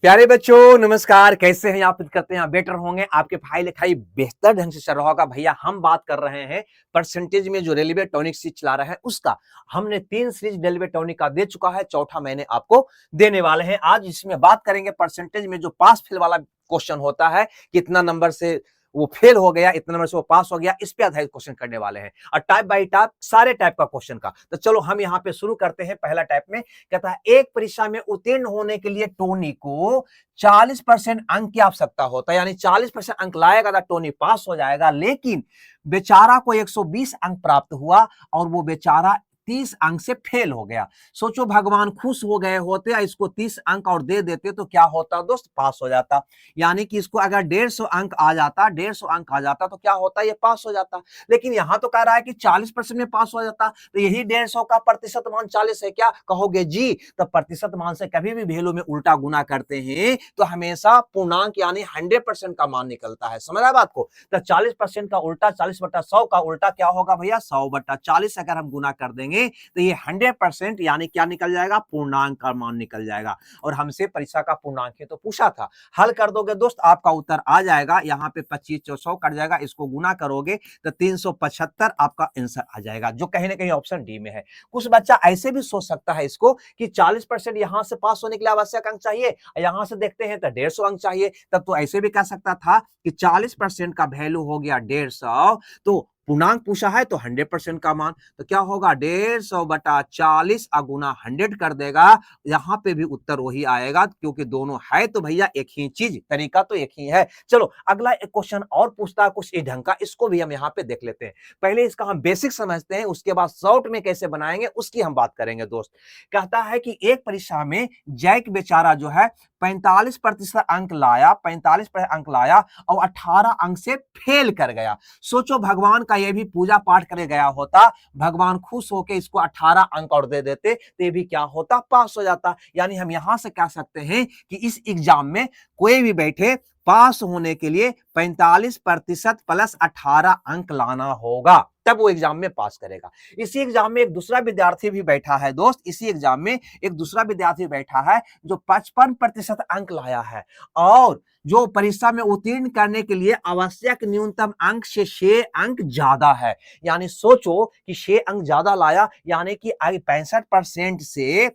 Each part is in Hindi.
प्यारे बच्चों नमस्कार। कैसे हैं आप? करते हैं बेटर होंगे, आपके पढ़ाई लिखाई बेहतर ढंग से चल रहा होगा। भैया हम बात कर रहे हैं परसेंटेज में जो रेलवे टॉनिक सीरीज चला रहे हैं उसका। हमने 3 सीरीज रेलवे टॉनिक का दे चुका है, चौथा महीने आपको देने वाले हैं। आज इसमें बात करेंगे परसेंटेज में जो पास फेल वाला क्वेश्चन होता है, कितना नंबर से वो फेल हो गया, इतना नंबर से वो पास हो गया, इस पे आधारित क्वेश्चन करने वाले हैं और टाइप बाय टाइप सारे टाइप का क्वेश्चन का। तो चलो हम यहाँ पे शुरू करते हैं। पहला टाइप में कहता है एक परीक्षा में उत्तीर्ण होने के लिए टोनी को 40% अंक की आवश्यकता होता है, यानी 40% अंक लाएगा तो टोनी पास हो जाएगा। लेकिन बेचारा को 120 अंक प्राप्त हुआ और वो बेचारा 30 अंक से फेल हो गया। सोचो भगवान खुश हो गए होते, इसको 30 अंक और दे देते तो क्या होता दोस्त? पास हो जाता। यानी कि इसको अगर 150 अंक आ जाता, 150 अंक आ जाता तो क्या होता? ये पास हो जाता। लेकिन यहां तो कह रहा है कि 40% में पास हो जाता, तो यही 150 का प्रतिशत मान 40 है क्या? कहोगे जी। तो प्रतिशत मान से कभी भी वैल्यू में उल्टा गुना करते हैं तो हमेशा पूर्णांक यानी 100% का मान निकलता है। समझ आया बात को? तो 40% का उल्टा 40/100 का उल्टा क्या होगा भैया? 100/40 अगर हम गुना कर देंगे तो ये 100% यानी क्या निकल जाएगा? पूर्णांक का मान निकल जाएगा। और हमसे परीक्षा का पूर्णांक है तो पूछा था। हल कर दोगे दोस्त, आपका उत्तर आ जाएगा। यहाँ पे 25 100 कट जाएगा, इसको गुना करोगे तो 375 आपका आंसर आ जाएगा, जो कहीं ना कहीं ऑप्शन डी में है। कुछ बच्चा ऐसे भी सोच सकता है इसको कि 40% यहां से पास होने के लिए आवश्यक अंक चाहिए, यहां से देखते हैं तो 150 अंक चाहिए। तब तो ऐसे भी कह सकता था कि 40% का वैल्यू हो गया 150, तो पूर्णांक पूछा है तो 100% का मान, तो क्या होगा? 150/40 गुना 100 कर देगा। यहां पे भी उत्तर वही आएगा, क्योंकि दोनों है तो भैया एक ही चीज, तरीका तो एक ही है। चलो अगला एक क्वेश्चन और पूछता है कुछ इस ढंग का, इसको भी हम यहाँ पे देख लेते हैं। पहले इसका हम बेसिक समझते हैं, उसके बाद शॉर्ट में कैसे बनाएंगे उसकी हम बात करेंगे दोस्त। कहता है कि एक परीक्षा में जैक बेचारा जो है 45% अंक लाया, 45% अंक लाया और 18 अंक से फेल कर गया। सोचो भगवान का ये भी पूजा पाठ करे गया होता, भगवान खुश होकर इसको 18 अंक और दे देते तो ये भी क्या होता? पास हो जाता। यानी हम यहां से कह सकते हैं कि इस एग्जाम में कोई भी बैठे, पास होने के लिए 45% प्लस 18 अंक लाना होगा, तब वो एग्जाम में पास करेगा। इसी एग्जाम में एक दूसरा विद्यार्थी भी बैठा है दोस्त, इसी एग्जाम में एक दूसरा विद्यार्थी बैठा है जो 55% अंक लाया है और जो परीक्षा में उत्तीर्ण करने के लिए आवश्यक न्यूनतम अंक से 6 अंक ज्यादा है। यानी सोचो कि 6 अंक ज्यादा लाया, यानी कि 65% से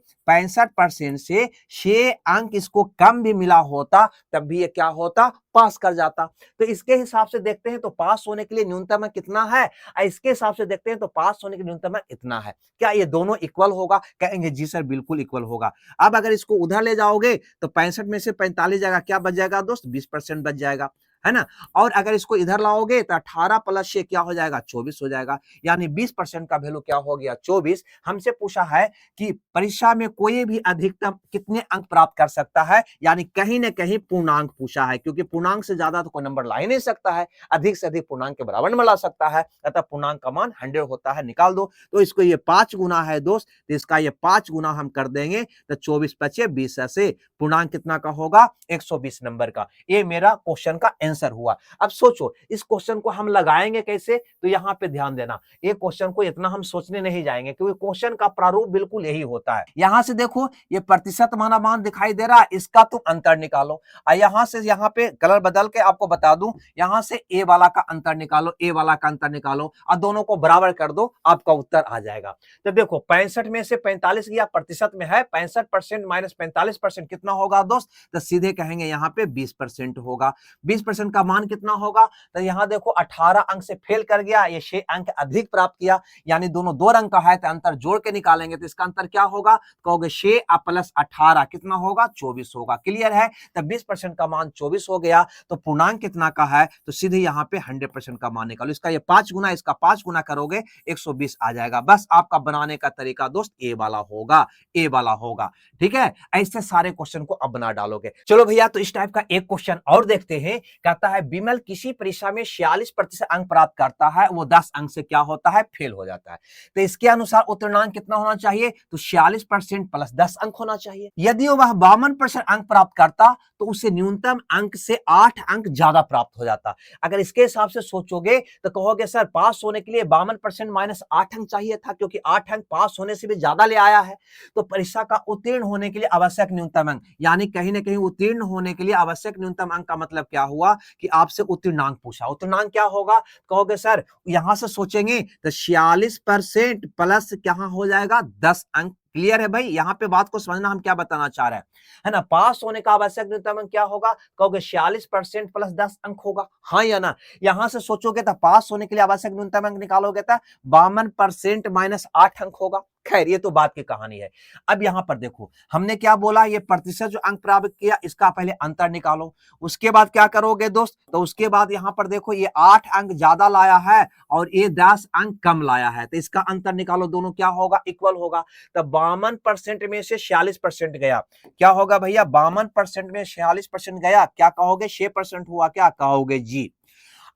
6 अंक इसको कम भी मिला होता तब भी ये क्या होता? पास कर जाता। तो इसके हिसाब से देखते हैं तो पास होने के लिए न्यूनतम अंक कितना है, इसके हिसाब से देखते हैं तो पास होने के लिए न्यूनतम अंक इतना है। क्या ये दोनों इक्वल होगा? कहेंगे जी सर बिल्कुल इक्वल होगा। अब अगर इसको उधर ले जाओगे तो 65 में से 45 जाएगा, क्या बच जाएगा दोस्त? 20% बच जाएगा, है ना। और अगर इसको इधर लाओगे तो 18 प्लस 6 क्या हो जाएगा? 24 हो जाएगा। यानी 20% का वैल्यू क्या हो गया? 24। हमसे पूछा है कि परीक्षा में कोई भी अधिकतम कितने अंक प्राप्त कर सकता है, यानी कहीं ना कहीं पूर्णांक पूछा है, क्योंकि पूर्णांक से ज्यादा तो कोई नंबर ला ही नहीं सकता है, अधिक से अधिक पूर्णांक के बराबर में ला सकता है, अतः पूर्णांक का मान 100 होता है। निकाल दो। तो इसको ये 5 गुना है दोस्त, तो इसका ये 5 गुना हम कर देंगे तो 24 बचे 20 से पूर्णांक कितना का होगा? 120 नंबर का। ये मेरा क्वेश्चन का आंसर हुआ। अब सोचो इस क्वेश्चन को हम लगाएंगे कैसे, तो यहां पे ध्यान देना, ये क्वेश्चन को इतना हम सोचने नहीं जाएंगे क्योंकि क्वेश्चन का प्रारूप बिल्कुल यही होता है। यहां से देखो ये प्रतिशत माना मान दिखाई दे रहा है, इसका तुम अंतर निकालो। यहां से यहां पे कलर बदल के आपको बता दूं, यहां से ए वाला का अंतर निकालो, ए वाला का अंतर निकालो और दोनों को बराबर कर दो, आपका उत्तर आ जाएगा। तो देखो 65 में से 45 गया, प्रतिशत में है 65% माइनस 45% कितना होगा दोस्त? तो सीधे कहेंगे यहाँ पे 20% होगा। 20% का मान कितना होगा? तो यहां देखो 18 अंक से फेल कर गया, ये 6 अंक अधिक प्राप्त किया, यानी दोनों 2 अंक का है तो अंतर जोड़ के निकालेंगे तो इसका अंतर क्या होगा? कहोगे 6 प्लस 18 कितना होगा? 24 होगा। क्लियर है? तब 20% का मान 24 हो गया, तो पूर्णांक कितना का है? तो सीधे यहाँ पे 100% का मान निकालो। इसका ये 5 गुना, इसका 5 गुना करोगे 120 आ जाएगा। बस आपका बनाने का तरीका दोस्त ए वाला होगा, ए वाला होगा। ठीक है, ऐसे सारे क्वेश्चन को अब बना डालोगे। चलो भैया, तो इस टाइप का एक क्वेश्चन और देखते हैं। कहता है विमल किसी परीक्षा में 46% अंक प्राप्त करता है, वो 10 अंक से क्या होता है, फेल हो जाता है। तो इसके अनुसार उत्तीर्णांक कितना होना चाहिए, तो 46% प्लस 10 अंक होना चाहिए। यदि वह 52% अंक प्राप्त करता तो उसे न्यूनतम अंक से 8 अंक ज्यादा प्राप्त हो जाता। अगर इसके हिसाब से सोचोगे तो कहोगे सर पास होने के लिए 52% माइनस 8 अंक चाहिए था, क्योंकि 8 अंक पास होने से भी ज्यादा ले आया है। तो परीक्षा का उत्तीर्ण होने के लिए आवश्यक न्यूनतम अंक, यानी कहीं ना कहीं उत्तीर्ण होने के लिए आवश्यक न्यूनतम अंक का मतलब क्या हुआ कि आपसे उत्तीर्णांक पूछा। उत्तीर्णांक क्या होगा, कहोगे सर यहां से सोचेंगे तो 46% प्लस क्या हो जाएगा 10 अंक। क्लियर है भाई, यहां पे बात को समझना हम क्या बताना चाह रहे हैं, है ना। पास होने का आवश्यक न्यूनतम अंक क्या होगा, कहोगे 46% प्लस 10 अंक होगा, हाँ या ना। यहां से सोचोगे तो पास होने के लिए आवश्यक न्यूनतम अंक निकालोगे तो 52% माइनस 8 अंक होगा। खैर ये तो बात की कहानी है। अब यहां पर देखो हमने क्या बोला, ये प्रतिशत जो अंक प्राप्त किया इसका पहले अंतर निकालो, उसके बाद क्या करोगे दोस्त, तो उसके बाद यहां पर देखो ये 8 अंक ज्यादा लाया है और ये 10 अंक कम लाया है, तो इसका अंतर निकालो, दोनों क्या होगा, इक्वल होगा। तो 52% में से 46% गया, क्या होगा भैया, 52% में 46% गया, क्या कहोगे 6% हुआ, क्या कहोगे जी।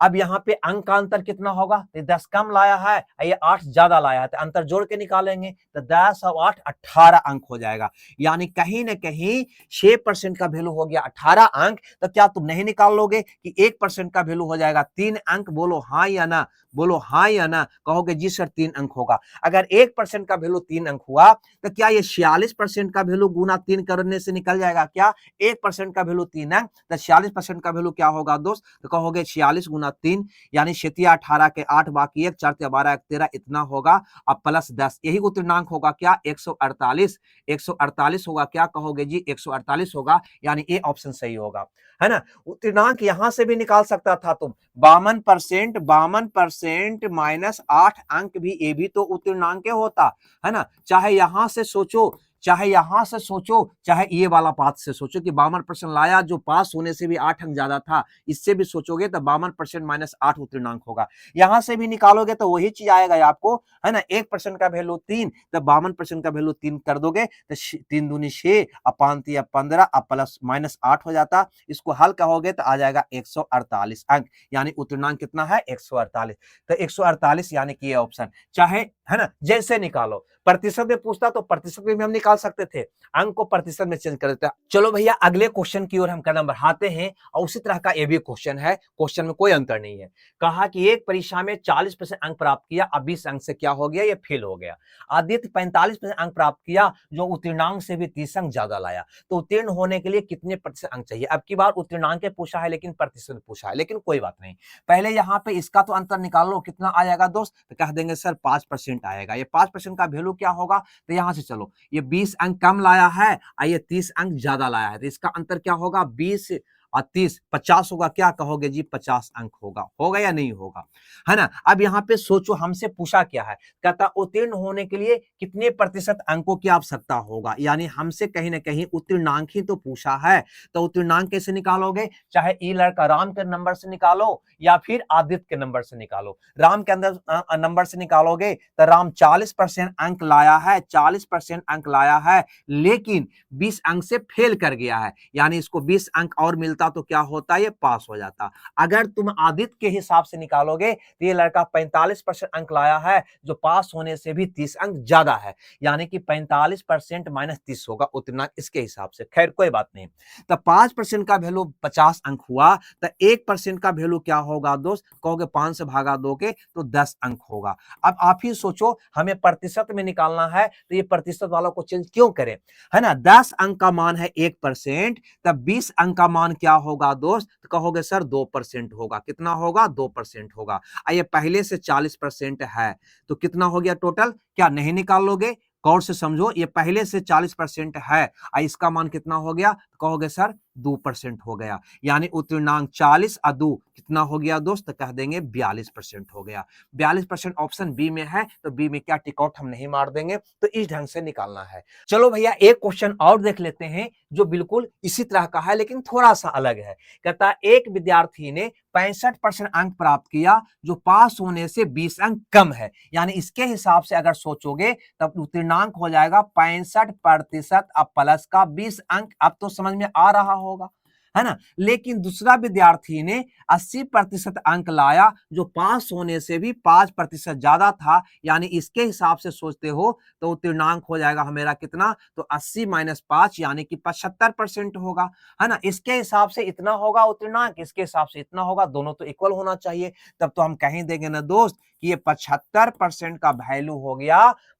अब यहाँ पे अंक का अंतर कितना होगा, तो 10 कम लाया है, ये 8 ज्यादा लाया है, तो अंतर जोड़ के निकालेंगे तो 10 और 8 18 अंक हो जाएगा। यानी कहीं ना कहीं 6% का वैल्यू हो गया 18 अंक। तो क्या तुम नहीं निकाल लोगे कि 1% का वैल्यू हो जाएगा 3 अंक, बोलो हाँ या ना, बोलो हाँ या ना, कहोगे जी सर 3 अंक होगा। अगर 1% का वैल्यू 3 अंक हुआ तो क्या ये 46% का वैल्यू गुना 3 करने से निकल जाएगा क्या, 1% का वैल्यू 3 अंक, तो 46% का वैल्यू क्या होगा दोस्त, तो कहोगे 46 गुना 3 यानी 18 के 8 बाकी 1 4 12 13 इतना होगा, अब प्लस 10, यही उत्तीर्णांक होगा क्या 148, 148 होगा, क्या कहोगे जी 148 होगा, यानी ए ऑप्शन सही होगा, है ना। उत्तीर्णांक यहां से भी निकाल सकता था तुम, 52% माइनस 8 अंक भी, ये भी तो उत्तीर्णांक होता, है ना। चाहे यहां से सोचो, चाहे यहां से सोचो, चाहे ये वाला पाथ से सोचो कि 52% लाया जो पास होने से भी 8 अंक ज्यादा था, इससे भी सोचोगे तो 52% माइनस 8 उत्तीर्णांक होगा। यहां से भी निकालोगे तो वही चीज आएगा आपको, है ना। 1% का वैल्यू 3, तो 52% का वैल्यू 3 कर दोगे तो 3 दूनी 6 और 5 या 15 और प्लस माइनस 8 हो जाता। इसको हल कहोगे तो आ जाएगा 148 अंक, यानी उत्तीर्णांक कितना है 148। तो 148 यानी कि ये ऑप्शन, चाहे है ना जैसे निकालो, प्रतिशत में पूछता तो प्रतिशत में भी हम निकाल सकते थे, अंक को प्रतिशत में चेंज कर देते। चलो भैया अगले क्वेश्चन की ओर हम कदम बढ़ाते हैं, और उसी तरह का ये भी क्वेश्चन है, क्वेश्चन में कोई अंतर नहीं है। कहा कि एक परीक्षा में 40% अंक प्राप्त किया, अब 20 अंक से क्या हो गया, ये फेल हो गया। आदित्य 45% अंक प्राप्त किया, जो उत्तीर्णांक से भी 30 अंक ज्यादा लाया। तो उत्तीर्ण होने के लिए कितने प्रतिशत अंक चाहिए, अब की बार उत्तीर्णांक पूछा है लेकिन प्रतिशत पूछा है, लेकिन कोई बात नहीं। पहले यहाँ पे इसका तो अंतर निकाल लो, कितना आएगा दोस्त, तो कह देंगे सर 5% आएगा। ये 5% का वैल्यू क्या होगा, तो यहां से चलो, ये 20 अंक कम लाया है और ये 30 अंक ज्यादा लाया है, तो इसका अंतर क्या होगा, 20 और 30 50 होगा, क्या कहोगे जी 50 अंक होगा, होगा या नहीं होगा, है ना। अब यहाँ पे सोचो हमसे पूछा क्या है, कहता उत्तीर्ण होने के लिए कितने प्रतिशत अंकों की आवश्यकता होगा, यानी हमसे कहीं ना कहीं उत्तीर्णांक ही तो पूछा है। तो उत्तीर्णांक कैसे निकालोगे, चाहे ई लड़का राम के नंबर से निकालो या फिर आदित्य के नंबर से निकालो। राम के अंदर नंबर से निकालोगे तो राम 40% अंक लाया है, 40% अंक लाया है, लेकिन 20 अंक से फेल कर गया है, यानी इसको 20 अंक और मिलता तो क्या होता, ये पास हो जाता। अगर तुम आदित्य के हिसाब से निकालोगे तो ये लड़का 45% अंक लाया है, जो पास होने से भी 30 अंक ज्यादा है, यानी कि 45% माइनस 30 होगा उत्तीर्णांक इसके हिसाब से। खैर कोई बात नहीं। तो 5% का वैल्यू 50 अंक हुआ, तो 1% का वैल्यू क्या होगा दोस्त, कहोगे 5 से भागा दोगे तो 10 अंक होगा। अब आप ही सोचो, हमें प्रतिशत में निकालना है, तो ये प्रतिशत वालों को चेंज क्यों करें, है ना। 10 अंक का मान है 1%, तब 20 अंक का मान क्या होगा दोस्त, तो कहोगे सर 2% होगा, कितना होगा 2% होगा। ये पहले से 40% है, तो कितना हो गया टोटल, क्या नहीं निकाल लोगे, गौर से समझो, ये पहले से 40% है, इसका मान कितना हो गया, तो कहोगे सर 2% हो गया, यानी उत्तीर्णांक 40 और 2 कितना हो गया दोस्त, कह देंगे 42% हो गया। 42% ऑप्शन बी में है, तो बी में क्या टिकआउट हम नहीं मार देंगे, तो इस ढंग से निकालना है। चलो भैया एक क्वेश्चन और देख लेते हैं, जो बिल्कुल इसी तरह का है लेकिन थोड़ा सा अलग है। कहता है एक विद्यार्थी ने 65% अंक प्राप्त किया, जो पास होने से 20 अंक कम है, यानी इसके हिसाब से अगर सोचोगे तब उत्तीर्णांक हो जाएगा 65% अब प्लस का 20 अंक। अब तो समझ में आ रहा होगा, है ना। लेकिन दूसरा विद्यार्थी ने 80% अंक लाया, जो पास होने से भी 5% ज्यादा था, यानी इसके हिसाब से सोचते हो तो उत्तीर्णांक हो जाएगा मेरा कितना, तो 80 माइनस 5 यानी कि 75% होगा, है ना। इसके हिसाब से इतना होगा उत्तीर्णांक, इसके हिसाब से इतना होगा, दोनों तो इक्वल होना चाहिए। तब तो हम कहीं देंगे ना दोस्त कि ये 75% का वैल्यू हो गया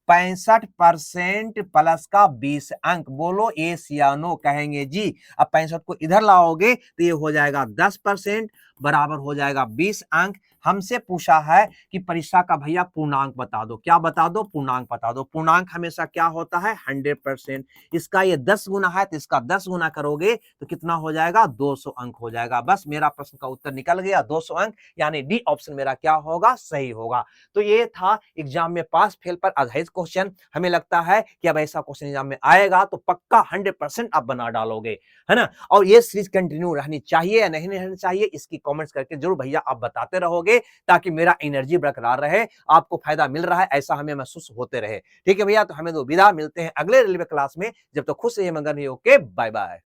65% प्लस का 20 अंक। बोलो यस या नो, कहेंगे जी। अब 65 को इधर लाओगे तो ये हो जाएगा 10%, बराबर हो जाएगा 20 अंक। हमसे पूछा है कि परीक्षा का भैया पूर्णांक बता दो, क्या बता दो, पूर्णांक बता दो। पूर्णांक हमेशा क्या होता है, 100%। इसका ये 10 गुना है तो इसका 10 गुना करोगे तो कितना हो जाएगा, 200 अंक हो जाएगा। बस मेरा प्रश्न का उत्तर निकल गया, 200 अंक, यानी डी ऑप्शन मेरा क्या होगा, सही होगा। तो ये था एग्जाम में पास फेल पर आधारित क्वेश्चन। हमें लगता है कि अब ऐसा क्वेश्चन एग्जाम में आएगा तो पक्का 100% आप बना डालोगे, है ना। और ये सीरीज कंटिन्यू रहनी चाहिए या नहीं रहनी चाहिए, इसकी कमेंट्स करके जरूर भैया आप बताते रहोगे, ताकि मेरा एनर्जी बरकरार रहे, आपको फायदा मिल रहा है ऐसा हमें महसूस होते रहे। ठीक है भैया, तो हमें दो विदा, मिलते हैं अगले रेलवे क्लास में। जब तक खुश रहिए मगन रहिए, ओके बाय बाय।